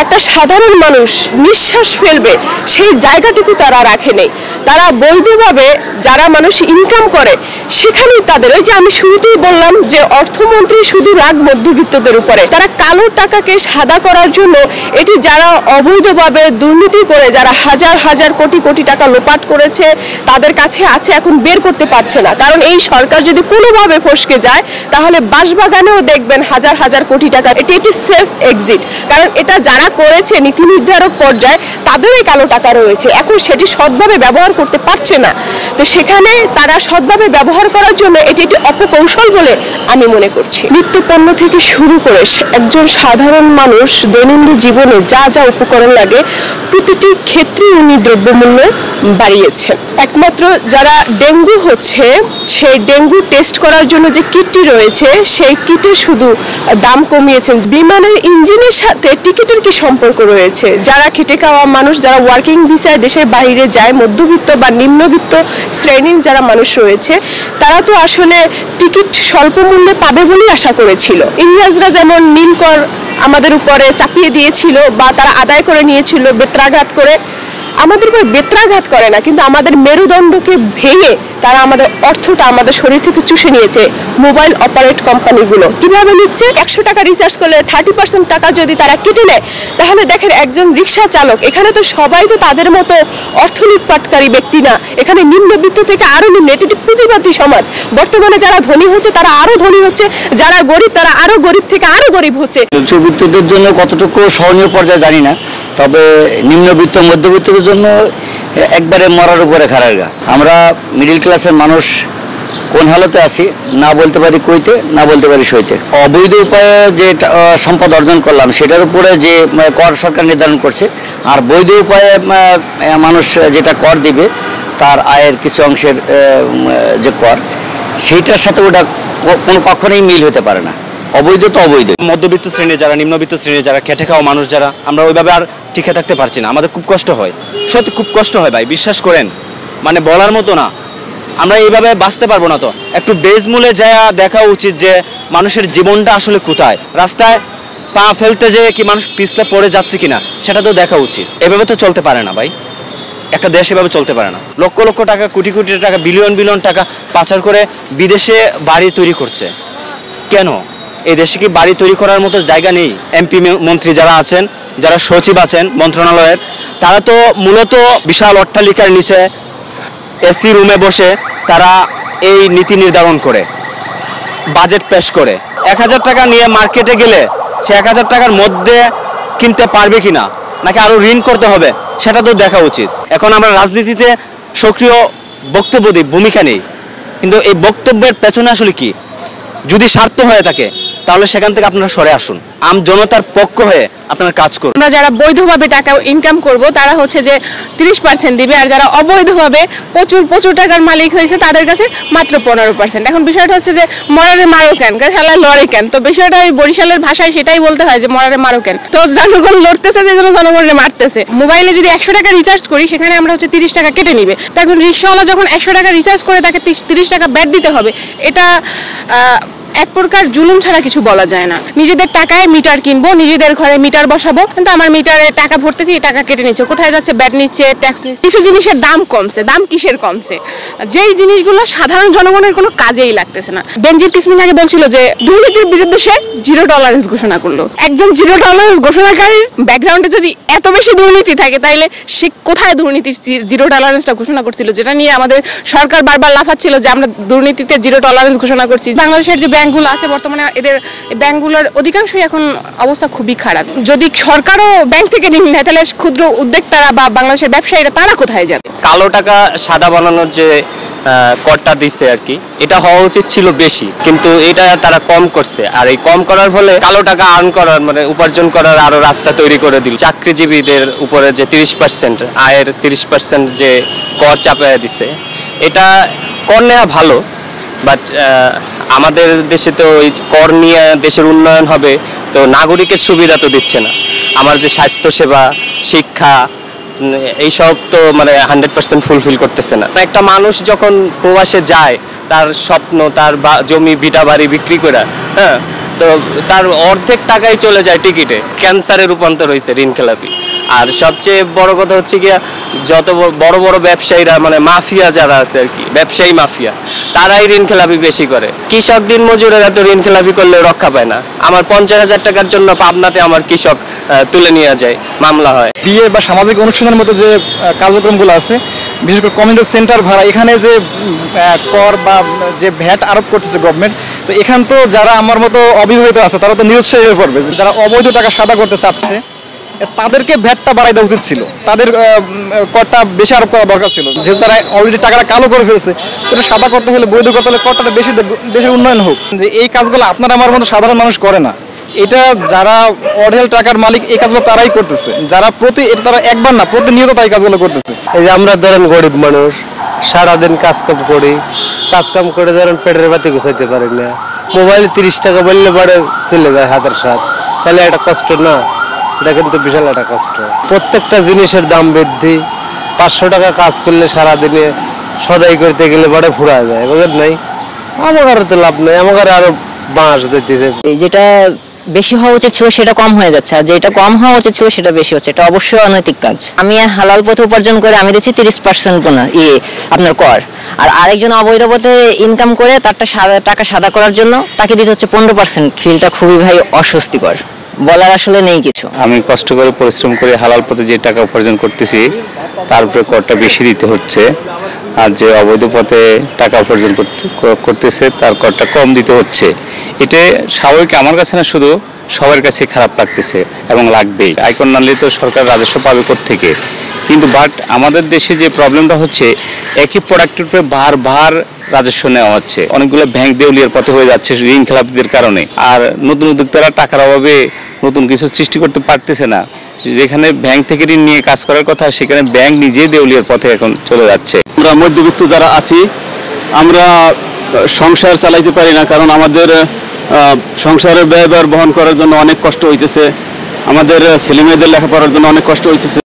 একটা সাধারণ মানুষ নিঃশ্বাস ফেলবে সেই জায়গাটুকু তারা রাখে নেই। তারা বৈধভাবে যারা মানুষ ইনকাম করে সেখানেই তাদের, ওই যে আমি শুরুতেই বললাম যে অর্থমন্ত্রী শুধু রাগ মধ্যবিত্তদের উপরে, তারা কালো টাকাকে সাদা করার জন্য এটি যারা অবৈধভাবে দুর্নীতি করে যারা হাজার হাজার কোটি কোটি টাকা লোপাট করেছে তাদের কাছে আছে, এখন বের করতে পারছে না। কারণ এই সরকার যদি কোনোভাবে ফসকে যায় তাহলে বাঁশবাগানেও দেখবেন হাজার হাজার কোটি টাকা। এটি একটি সেফ এক্সিট, কারণ এটা যারা করেছে নীতি নির্ধারক পর্যায়ে তাদেরই কালো টাকা রয়েছে, এখন সেটি সৎভাবে ব্যবহার করতে পারছে না। তো সেখানে তারা সৎভাবে ব্যবহার করার জন্য এটি একটি অপকৌশল বলে আমি মনে করছি। নিত্যপণ্য থেকে শুরু করে একজন সাধারণ মানুষ দৈনন্দিন জীবনে যা যা উপকরণ লাগে প্রতিটি ক্ষেত্রে উনি দ্রব্যমূল্য বাড়িয়েছেন। একমাত্র যারা ডেঙ্গু হচ্ছে সেই ডেঙ্গু টেস্ট করার জন্য যে কিটটি রয়েছে সেই কিটে শুধু দাম কমিয়েছেন। বিমানের ইঞ্জিনের সাথে টিকিটের কি সম্পর্ক রয়েছে? যারা খেটে খাওয়া মানুষ, যারা ওয়ার্কিং ভিসায় দেশের বাইরে যায়, মধ্যবিত্ত বা নিম্নবিত্ত শ্রেণীর যারা মানুষ রয়েছে, তারা তো আসলে টিকিট স্বল্প মূল্যে পাবে বলেই আশা করেছিল। ইংরেজরা যেমন নীলকর আমাদের উপরে চাপিয়ে দিয়েছিল বা তারা আদায় করে নিয়েছিল বেত্রাঘাত করে, আমাদের উপর বেত্রাঘাত করে না কিন্তু আমাদের মেরুদণ্ডকে ভেঙে তারা আমাদের অর্থটা আমাদের শরীর থেকে চুষে নিয়েছে। মোবাইল অপারেট কোম্পানিগুলো কিভাবে নিচ্ছে? 100 টাকা রিচার্জ করলে 30% টাকা যদি তারা কেটে নেয়, তাহলে দেখেন একজন রিক্সা চালক, এখানে তো সবাই তো তাদের মতো অর্থ লুটপাটকারী ব্যক্তি না, এখানে নিম্নবিত্ত থেকে আরো নিম্ন, এটি পুঁজিবাদী সমাজ। বর্তমানে যারা ধনী হচ্ছে তারা আরো ধনী হচ্ছে, যারা গরিব তারা আরো গরিব থেকে আরো গরিব হচ্ছে। উচ্চবিত্তদের জন্য কতটুকু সহনীয় পর্যায়ে জানি না, তবে নিম্নবিত্ত মধ্যবিত্তদের জন্য একবারে মরার উপরে খারাগা। আমরা মিডিল ক্লাসের মানুষ কোন হালতে আছি না বলতে পারি কইতে, না বলতে পারি সইতে। অবৈধ উপায়ে যে সম্পদ অর্জন করলাম সেটার উপরে যে কর সরকার নির্ধারণ করছে, আর বৈধ উপায়ে মানুষ যেটা কর দিবে তার আয়ের কিছু অংশের যে কর, সেইটার সাথে ওটা কখনোই মিল হতে পারে না। অবৈধ তো অবৈধ। মধ্যবিত্ত শ্রেণী যারা, নিম্নবিত্ত শ্রেণী যারা, খেটে খাওয়া মানুষ যারা, আমরা ওইভাবে আর টিকে থাকতে পারছি না। আমাদের খুব কষ্ট হয়, সত্যি খুব কষ্ট হয় ভাই, বিশ্বাস করেন, মানে বলার মতো না। আমরা এইভাবে বাঁচতে পারবো না। তো একটু বেজ মূলে যাওয়া দেখা উচিত যে মানুষের জীবনটা আসলে কোথায়, রাস্তায় পা ফেলতে যে কি মানুষ পিছলে পড়ে যাচ্ছে কিনা সেটা তো দেখা উচিত। এভাবে তো চলতে পারে না ভাই, একটা দেশ এভাবে চলতে পারে না। লক্ষ লক্ষ টাকা, কোটি কোটি টাকা, বিলিয়ন বিলিয়ন টাকা পাচার করে বিদেশে বাড়ি তৈরি করছে। কেন? এই দেশে কি বাড়ি তৈরি করার মতো জায়গা নেই? এমপি মন্ত্রী যারা আছেন, যারা সচিব আছেন মন্ত্রণালয়ের, তারা তো মূলত বিশাল অট্টালিকার নিচে এসি রুমে বসে তারা এই নীতি নির্ধারণ করে, বাজেট পেশ করে। 1000 টাকা নিয়ে মার্কেটে গেলে সে 1000 টাকার মধ্যে কিনতে পারবে কিনা, নাকি আরো ঋণ করতে হবে, সেটা তো দেখা উচিত। এখন আমরা রাজনীতিতে সক্রিয় বক্তব্য দিই, ভূমিকা নেই, কিন্তু এই বক্তব্যের পেছনে আসলে কি? যদি স্বার্থ হয়ে থাকে তাহলে সেখান থেকে আপনারা সরে আসুন, আম জনতার পক্ষ হয়ে আপনারা কাজ করুন। আমরা যারা বৈধভাবে টাকা ইনকাম করব তারা হচ্ছে যে 30% দিবে, আর যারা অবৈধভাবে প্রচুর প্রচুর টাকার মালিক হয়েছে তাদের কাছে মাত্র 15%। এখন বিষয়টা হচ্ছে যে মরারে মারো কেন, খেলায় লড়ে কেন? তো বিষয়টা ওই বরিশালের ভাষায় সেটাই বলতে হয় যে মরারে মারো কেন। তো জনগণ লড়তেছে যে জন্য জনগণকে মারতেছে। মোবাইলে যদি 100 টাকা রিচার্জ করি সেখানে আমরা হচ্ছে 30 টাকা কেটে নিবে। তো এখন রিক্সাওয়ালা যখন 100 টাকা রিচার্জ করে তাকে 30 টাকা ব্যাট দিতে হবে, এটা এক প্রকার জুলুম ছাড়া কিছু বলা যায় না। নিজেদের টাকায় মিটার কিনবো, নিজেদের ঘরে মিটার বসাবো, কিন্তু আমার মিটারে টাকা ভরতেছি, এই টাকা কেটে নিচ্ছে, কোথায় যাচ্ছে? ব্যাট নিচ্ছে, ট্যাক্স নিচ্ছে। কিছু জিনিসের দাম কমছে, দাম কিসের কমছে? যেই জিনিসগুলো সাধারণ জনগণের কোনো কাজেই লাগতেছে না। বেনজির কিছুদিন আগে বলছিল যে দুর্নীতির বিরুদ্ধে সে 0 টলারেন্স ঘোষণা করলো। একজন 0 টলারেন্স ঘোষণাকারীর ব্যাকগ্রাউন্ডে যদি এত বেশি দুর্নীতি থাকে তাইলে সে কোথায় দুর্নীতির 0 টলারেন্সটা ঘোষণা করছিল, যেটা নিয়ে আমাদের সরকার বারবার লাফাচ্ছিল যে আমরা দুর্নীতিতে 0 টলারেন্স ঘোষণা করছি। বাংলাদেশের যে ব্যাংকগুলো আছে বর্তমানে এদের ব্যাংকগুলোর অধিকাংশই এখন অবস্থা খুবই খারাপ। যদি সরকারও ব্যাংক থেকে ঋণ নেয় তাহলে ক্ষুদ্র উদ্যোক্তারা বা বাংলাদেশের ব্যবসায়ীরা তারা কোথায় যাবে? কালো টাকা সাদা বানানোর যে করটা দিচ্ছে আর কি, এটা হওয়া উচিত ছিল বেশি, কিন্তু এটা তারা কম করছে। আর এই কম করার ফলে কালো টাকা আর্ন করার, মানে উপার্জন করার আরো রাস্তা তৈরি করে দিল। চাকরিজীবীদের উপরে যে 30% আয়ের 30% যে কর চাপায় দিছে, এটা কর নেওয়া ভালো, বাট আমাদের দেশে তো এই কর নিয়ে দেশের উন্নয়ন হবে, তো নাগরিকের সুবিধা তো দিচ্ছে না। আমার যে স্বাস্থ্যসেবা, শিক্ষা, এইসব তো মানে 100% ফুলফিল করতেছে না। একটা মানুষ যখন প্রবাসে যায়, তার স্বপ্ন, তার জমি ভিটা বাড়ি বিক্রি করে, হ্যাঁ, তো তার অর্ধেক টাকাই চলে যায় টিকিটে, ক্যান্সারে রূপান্তর হয়েছে ঋণ খেলাপি। আর সবচেয়ে বড় কথা হচ্ছে গিয়া যত বড় বড় ব্যবসায়ীরা মানে মাফিয়া যারা আছে আর কি, ব্যবসায়ী মাফিয়া, তারাই ঋণ খেলাপি বেশি করে। কৃষক দিন মজুরেরা তো ঋণ খেলাপি করলে রক্ষা পায় না। আমার 50,000 টাকার জন্য পাবনাতে আমার কৃষক তুলে নিয়ে যায়, মামলা হয়। বিয়ে বা সামাজিক অনুষ্ঠানের মতো যে কার্যক্রমগুলো আছে, বিশেষ করে কমিউনিটি সেন্টার ভাড়া, এখানে যে কর বা যে ভ্যাট আরোপ করতেছে গভর্নমেন্ট, তো এখান তো যারা আমার মতো অবিবাহিত আছে তারা তো নিরুৎসাহী হয়ে পড়বে। যারা অবৈধ টাকা সাদা করতে চাচ্ছে তাদেরকে ভ্যাটটা বাড়াই দেওয়া উচিত ছিল, তাদের করটা বেশি আরোপ করা দরকার ছিল। যেহেতু তারা অলরেডি টাকাটা কালো করে ফেলছে, এটা সাদা করতে হলে, বৈধ করতে হলে করটা বেশি দেশের উন্নয়ন হোক। যে এই কাজগুলো আপনার আমার মতো সাধারণ মানুষ করে না, এটা যারা অঢেল টাকার মালিক এই কাজগুলো তারাই করতেছে, যারা তারা একবার না প্রতিনিয়ত তাই কাজগুলো করতেছে। এই যে আমরা ধরেন গরিব মানুষ, সারাদিন কাজকাম করি, কাজকাম করে ধরেন পেটের বাতি গুছাইতে পারি না, মোবাইলে 30 টাকা বললে পরে চলে যায় হাতের সাথ, তাহলে একটা কষ্ট না? এটা কিন্তু বিশাল একটা কষ্ট। প্রত্যেকটা জিনিসের দাম বৃদ্ধি, 500 টাকা কাজ করলে সারাদিনে সদাই করতে গেলে পরে ফুরা যায়, বুঝলেন নাই? আমার তো লাভ নেই, আমার আরো বাঁশ দিতে দেবে। যেটা বেশি হওয়া উচিত ছিল সেটা কম হয়ে যাচ্ছে, আর যেটা কম হওয়া উচিত ছিল সেটা বেশি হচ্ছে। এটা অবশ্যই অনৈতিক কাজ। আমি হালাল পথে উপার্জন করে আমি দিচ্ছি 30% আপনার কর, আর আরেকজন অবৈধ পথে ইনকাম করে তারটা টাকা সাদা করার জন্য তাকে দিতে হচ্ছে 15%। ফিলটা খুবই ভাই অস্বস্তিকর, বলার আসলে নেই কিছু। আমি কষ্ট করে পরিশ্রম করে হালাল পথে যে টাকা উপার্জন করতেছি তার উপরে করটা বেশি দিতে হচ্ছে, আর যে অবৈধ পথে টাকা উপার্জন করতেছে তার করটা কম দিতে হচ্ছে। এটা স্বাভাবিক, আমার কাছে না, শুধু সবার কাছে খারাপ লাগতেছে এবং লাগবেই। আয়কর না নিলে তো সরকার রাজস্ব পাবে কোত্থেকে? কিন্তু বাট আমাদের দেশে যে প্রবলেমটা হচ্ছে, একই প্রোডাক্টের উপরে বারবার রাজস্ব নেওয়া হচ্ছে। অনেকগুলো ব্যাংক দেউলিয়ার পথে হয়ে যাচ্ছে ঋণ খেলাপিদের কারণে। আর নতুন উদ্যোক্তারা টাকার অভাবে নতুন কিছু সৃষ্টি করতে পারতেছে না। যেখানে ব্যাংক থেকে ঋণ নিয়ে কাজ করার কথা, সেখানে ব্যাংক নিজেই দেউলিয়ার পথে এখন চলে যাচ্ছে। আমরা মধ্যবিত্ত যারা আছি, আমরা সংসার চালাইতে পারি না, কারণ আমাদের সংসারের ব্যয়ভার বহন করার জন্য অনেক কষ্ট হইতেছে, আমাদের ছেলেমেয়েদের লেখাপড়ার জন্য অনেক কষ্ট হইতেছে।